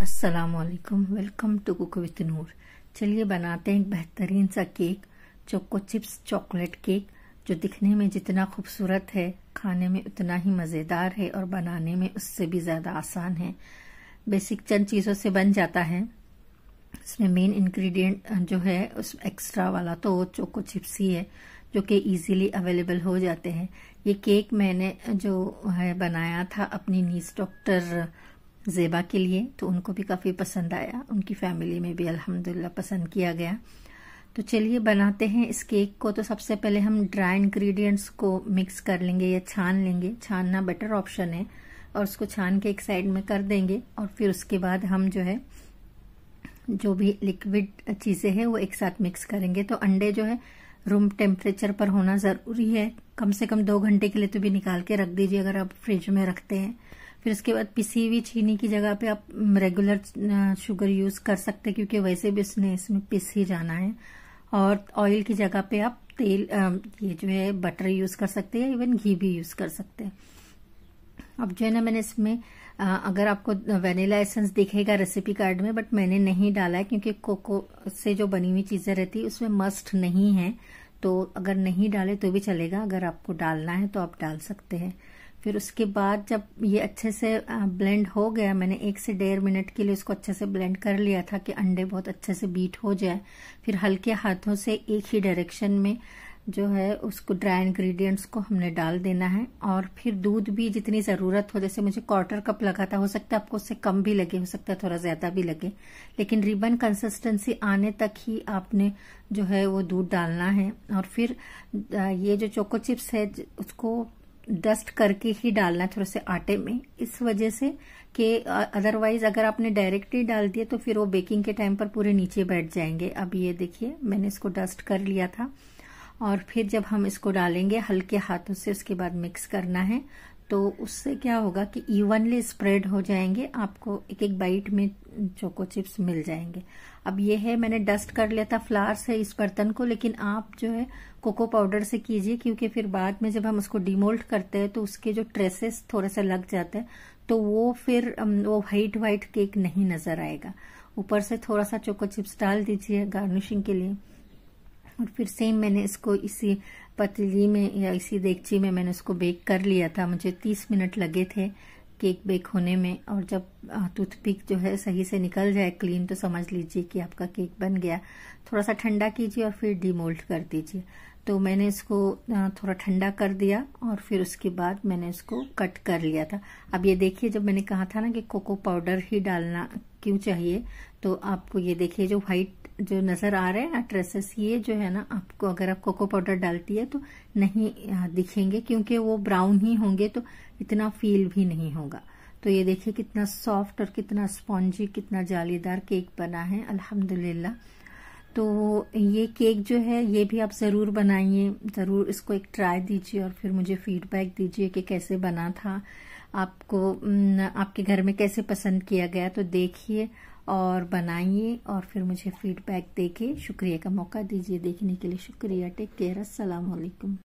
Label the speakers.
Speaker 1: अस्सलामुअलैकुम, welcome to cook with नूर। चलिए बनाते हैं एक बेहतरीन सा cake, choco chips chocolate cake, जो दिखने में जितना खूबसूरत है खाने में उतना ही मज़ेदार है और बनाने में उससे भी ज़्यादा आसान है। बेसिक चंद चीज़ों से बन जाता है। इसमें मेन इंग्रेडिएंट जो है उस एक्स्ट्रा वाला तो चोको चिप्स ही है, जो कि इजीली अवेलेबल हो जाते हैं। ये केक मैंने जो है बनाया था अपनी नीस डॉक्टर ज़ेबा के लिए, तो उनको भी काफ़ी पसंद आया, उनकी फैमिली में भी अल्हम्दुलिल्लाह पसंद किया गया। तो चलिए बनाते हैं इस केक को। तो सबसे पहले हम ड्राई इंग्रेडिएंट्स को मिक्स कर लेंगे या छान लेंगे। छानना बेटर ऑप्शन है, और उसको छान के एक साइड में कर देंगे। और फिर उसके बाद हम जो है जो भी लिक्विड चीज़ें हैं वो एक साथ मिक्स करेंगे। तो अंडे जो है रूम टेम्परेचर पर होना ज़रूरी है, कम से कम 2 घंटे के लिए तो भी निकाल के रख दीजिए अगर आप फ्रिज में रखते हैं। फिर उसके बाद पिसी हुई चीनी की जगह पे आप रेगुलर शुगर यूज कर सकते हैं, क्योंकि वैसे भी इसमें पिस ही जाना है। और ऑयल की जगह पे आप तेल ये जो है बटर यूज कर सकते हैं, इवन घी भी यूज कर सकते हैं। अब जो है ना मैंने इसमें अगर आपको वेनिला एसेंस दिखेगा रेसिपी कार्ड में, बट मैंने नहीं डाला है क्योंकि कोको से जो बनी हुई चीजें रहती है उसमें मस्ट नहीं है। तो अगर नहीं डाले तो भी चलेगा, अगर आपको डालना है तो आप डाल सकते हैं। फिर उसके बाद जब ये अच्छे से ब्लेंड हो गया, मैंने 1 से 1.5 मिनट के लिए इसको अच्छे से ब्लेंड कर लिया था कि अंडे बहुत अच्छे से बीट हो जाए। फिर हल्के हाथों से एक ही डायरेक्शन में जो है उसको ड्राई इंग्रेडिएंट्स को हमने डाल देना है। और फिर दूध भी जितनी ज़रूरत हो, जैसे मुझे 1/4 कप लगा था, हो सकता है आपको उससे कम भी लगे, हो सकता है थोड़ा ज़्यादा भी लगे, लेकिन रिबन कंसिस्टेंसी आने तक ही आपने जो है वो दूध डालना है। और फिर ये जो चोको चिप्स है उसको डस्ट करके ही डालना है थोड़े से आटे में, इस वजह से कि अदरवाइज अगर आपने डायरेक्टली डाल दिए तो फिर वो बेकिंग के टाइम पर पूरे नीचे बैठ जाएंगे। अब ये देखिए मैंने इसको डस्ट कर लिया था। और फिर जब हम इसको डालेंगे हल्के हाथों से, उसके बाद मिक्स करना है, तो उससे क्या होगा कि इवनली स्प्रेड हो जाएंगे, आपको एक एक बाइट में चोको चिप्स मिल जाएंगे। अब ये है मैंने डस्ट कर लिया था फ्लावर से इस बर्तन को, लेकिन आप जो है कोको पाउडर से कीजिए, क्योंकि फिर बाद में जब हम उसको डिमोल्ड करते हैं तो उसके जो ट्रेसेस थोड़े से लग जाते हैं, तो वो फिर वो व्हाइट केक नहीं नजर आएगा। ऊपर से थोड़ा सा चोको चिप्स डाल दीजिए गार्निशिंग के लिए। और फिर सेम मैंने इसको इसी पतीली में या इसी देगची में मैंने इसको बेक कर लिया था। मुझे 30 मिनट लगे थे केक बेक होने में। और जब टूथपिक जो है सही से निकल जाए क्लीन, तो समझ लीजिए कि आपका केक बन गया। थोड़ा सा ठंडा कीजिए और फिर डीमोल्ड कर दीजिए। तो मैंने इसको थोड़ा ठंडा कर दिया और फिर उसके बाद मैंने इसको कट कर लिया था। अब ये देखिए, जब मैंने कहा था ना कि कोको पाउडर ही डालना क्यों चाहिए, तो आपको ये देखिए जो व्हाइट जो नजर आ रहे हैं ना ट्रेसेस, ये जो है ना आपको अगर आप कोको पाउडर डालती है तो नहीं दिखेंगे, क्योंकि वो ब्राउन ही होंगे, तो इतना फील भी नहीं होगा। तो ये देखिए कितना सॉफ्ट और कितना स्पॉन्जी, कितना जालीदार केक बना है अल्हम्दुलिल्लाह। तो ये केक जो है ये भी आप ज़रूर बनाइए, ज़रूर इसको एक ट्राई दीजिए और फिर मुझे फीडबैक दीजिए कि कैसे बना था, आपको आपके घर में कैसे पसंद किया गया। तो देखिए और बनाइए और फिर मुझे फीडबैक देके शुक्रिया का मौका दीजिए। देखने के लिए शुक्रिया। टेक केयर, अस्सलाम वालेकुम।